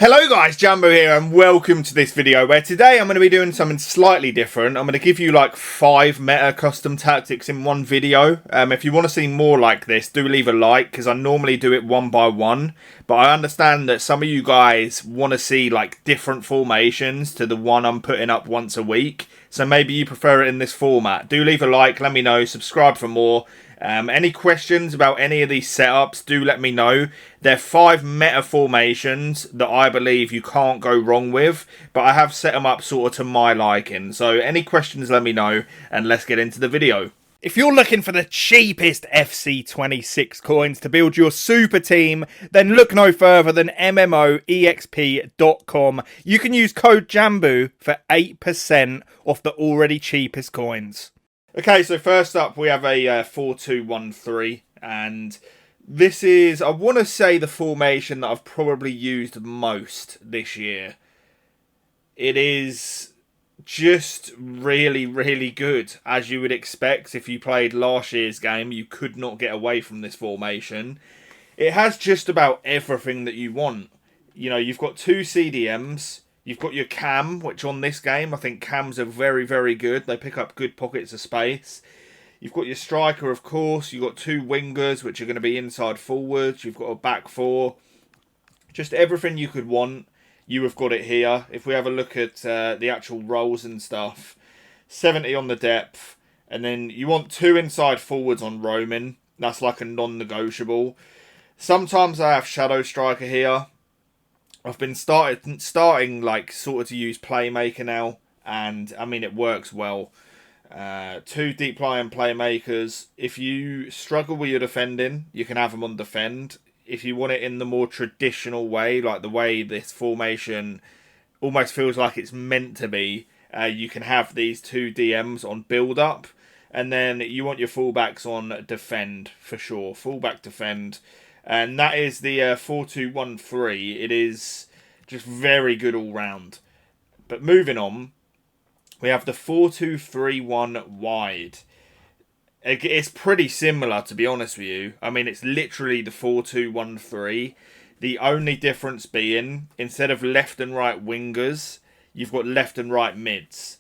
Hello guys, Jumbo here and welcome to this video where today I'm going to be doing something slightly different. I'm going to give you like 5 meta custom tactics in one video. If you want to see more like this, do leave a like because I normally do it one by one. But I understand that some of you guys want to see like different formations to the one I'm putting up once a week. So maybe you prefer it in this format. Do leave a like, let me know, subscribe for more. Any questions about any of these setups, do let me know. They're 5 meta formations that I believe you can't go wrong with, but I have set them up sort of to my liking. So any questions, let me know, and let's get into the video. If you're looking for the cheapest FC26 coins to build your super team, then look no further than MMOEXP.com. You can use code JAMBOO for 8% off the already cheapest coins. Okay, so first up we have a 4-2-1-3, and this is, I want to say, the formation that I've probably used most this year. It is just really, really good. As you would expect, if you played last year's game, you could not get away from this formation. It has just about everything that you want. You know, you've got 2 CDMs. You've got your cam, which on this game, I think cams are very, very good. They pick up good pockets of space. You've got your striker, of course. You've got 2 wingers, which are going to be inside forwards. You've got a back 4. Just everything you could want, you have got it here. If we have a look at the actual roles and stuff, 70 on the depth. And then you want 2 inside forwards on roaming. That's like a non-negotiable. Sometimes I have shadow striker here. I've been starting like sort of to use playmaker now, and I mean it works well. 2 deep lying playmakers. If you struggle with your defending, you can have them on defend. If you want it in the more traditional way, like the way this formation almost feels like it's meant to be, you can have these 2 DMs on build up, and then you want your fullbacks on defend for sure. Fullback defend. And that is the 4-2-1-3. It is just very good all round. But moving on, we have the 4-2-3-1 wide. It's pretty similar, to be honest with you. I mean, it's literally the 4-2-1-3. The only difference being, instead of left and right wingers, you've got left and right mids.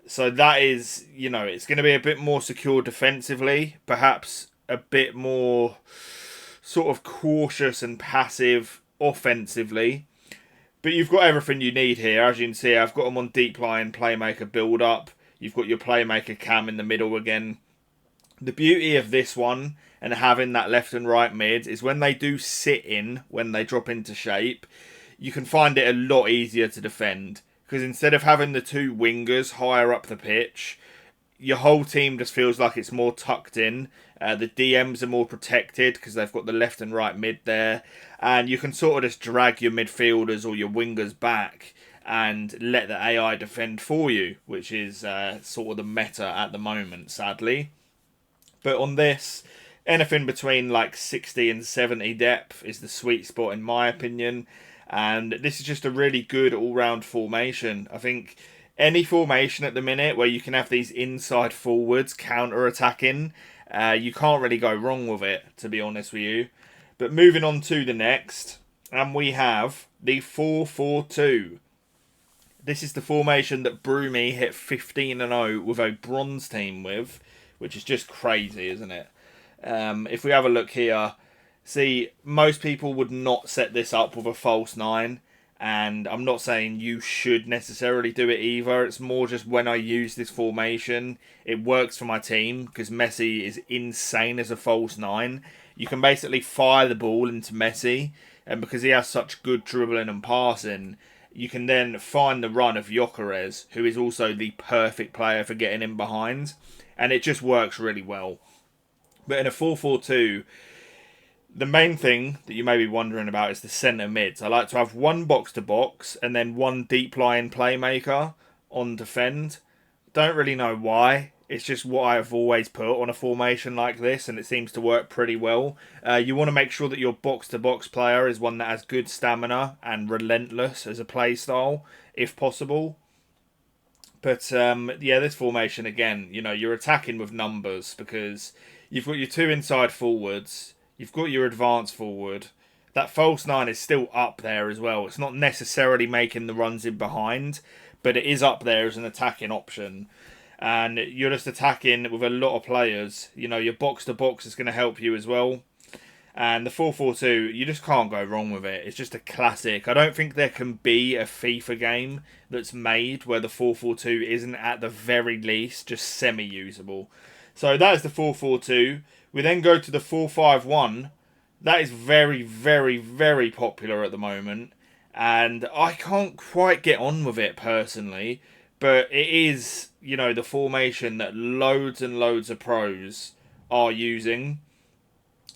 So that is, you know, it's going to be a bit more secure defensively. Perhaps a bit more sort of cautious and passive offensively. But you've got everything you need here. As you can see, I've got them on deep line, playmaker build up. You've got your playmaker cam in the middle again. The beauty of this one and having that left and right mid is when they do sit in, when they drop into shape, you can find it a lot easier to defend. Because instead of having the 2 wingers higher up the pitch, your whole team just feels like it's more tucked in. The DMs are more protected because they've got the left and right mid there. And you can sort of just drag your midfielders or your wingers back and let the AI defend for you, which is sort of the meta at the moment, sadly. But on this, anything between like 60 and 70 depth is the sweet spot in my opinion. And this is just a really good all-round formation. I think any formation at the minute where you can have these inside forwards counter-attacking, you can't really go wrong with it, to be honest with you. But moving on to the next, and we have the 4-4-2. This is the formation that Broomy hit 15-0 with a bronze team with, which is just crazy, isn't it? If we have a look here, see, most people would not set this up with a false 9. And I'm not saying you should necessarily do it either. It's more just when I use this formation, it works for my team because Messi is insane as a false 9. You can basically fire the ball into Messi, and because he has such good dribbling and passing, you can then find the run of Gyökeres, who is also the perfect player for getting in behind, and it just works really well. But in a 4-4-2, the main thing that you may be wondering about is the centre mids. I like to have 1 box-to-box and then 1 deep-lying playmaker on defend. Don't really know why. It's just what I've always put on a formation like this, and it seems to work pretty well. You want to make sure that your box-to-box player is one that has good stamina and relentless as a play style, if possible. But, yeah, this formation, again, you know, you're attacking with numbers because you've got your 2 inside forwards. You've got your advanced forward. that false nine is still up there as well. It's not necessarily making the runs in behind, but it is up there as an attacking option. And you're just attacking with a lot of players. You know, your box-to-box is going to help you as well. And the 4-4-2, you just can't go wrong with it. It's just a classic. I don't think there can be a FIFA game that's made where the 4-4-2 isn't at the very least just semi-usable. So that is the 4-4-2. We then go to the 4-5-1. That is very, very, very popular at the moment. And I can't quite get on with it personally. But it is, you know, the formation that loads and loads of pros are using.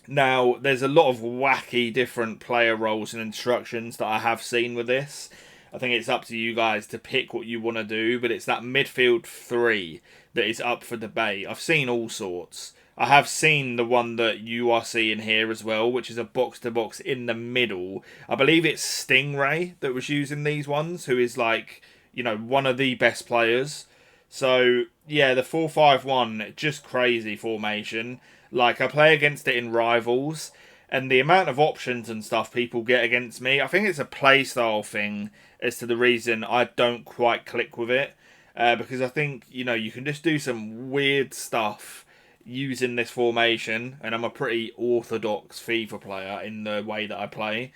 Now, there's a lot of wacky different player roles and instructions that I have seen with this. I think it's up to you guys to pick what you want to do, but it's that midfield three that is up for debate. I've seen all sorts. I have seen the one that you are seeing here as well, which is a box-to-box in the middle. I believe it's Stingray that was using these ones, who is like, you know, one of the best players. So, yeah, the 4-5-1, just crazy formation. Like, I play against it in Rivals, and the amount of options and stuff people get against me, I think it's a playstyle thing as to the reason I don't quite click with it. Because I think, you know, you can just do some weird stuff using this formation, and I'm a pretty orthodox FIFA player in the way that I play.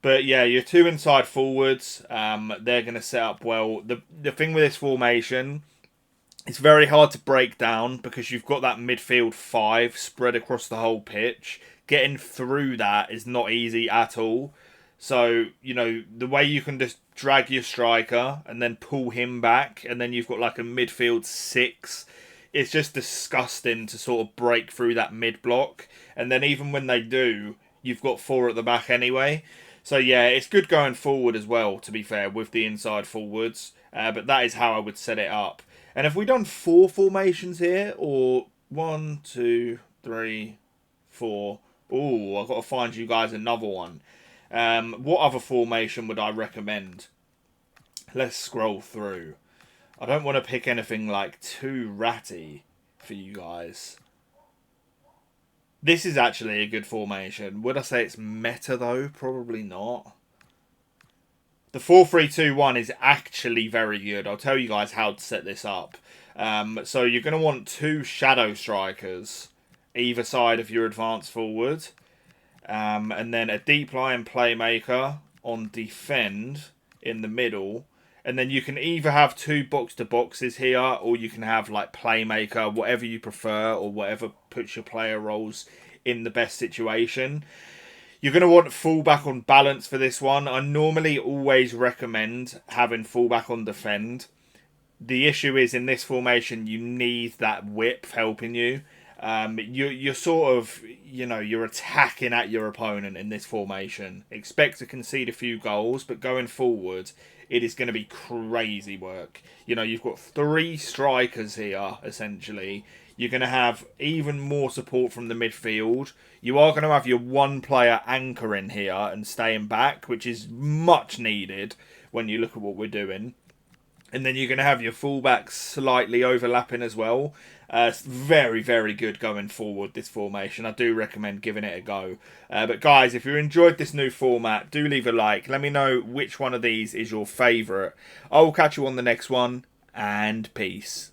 But yeah, your two inside forwards, they're going to set up well. The thing with this formation, it's very hard to break down because you've got that midfield five spread across the whole pitch. Getting through that is not easy at all. So, you know, the way you can just drag your striker and then pull him back, and then you've got like a midfield six. It's just disgusting to sort of break through that mid block. And then even when they do, you've got four at the back anyway. So yeah, it's good going forward as well, to be fair, with the inside forwards. But that is how I would set it up. And have we done four formations here? Or 1, 2, 3, 4? Oh, I've got to find you guys another one. What other formation would I recommend? Let's scroll through. I don't want to pick anything like too ratty for you guys. This is actually a good formation. Would I say it's meta though? Probably not. The 4-3-2-1 is actually very good. I'll tell you guys how to set this up. So you're going to want two shadow strikers either side of your advanced forward. And then a deep line playmaker on defend in the middle. And then you can either have two box-to-boxes here, or you can have like playmaker, whatever you prefer, or whatever puts your player roles in the best situation. You're going to want fullback on balance for this one. I normally always recommend having fullback on defend. The issue is in this formation, you need that whip helping you. You're sort of, you know, you're attacking at your opponent in this formation. Expect to concede a few goals, but going forward, it is going to be crazy work. You know, you've got three strikers here, essentially. You're going to have even more support from the midfield. You are going to have your one player anchoring here and staying back, which is much needed when you look at what we're doing. And then you're going to have your fullbacks slightly overlapping as well. It's very, very good going forward, this formation. I do recommend giving it a go. But guys, if you enjoyed this new format, do leave a like. Let me know which one of these is your favourite. I will catch you on the next one, and peace.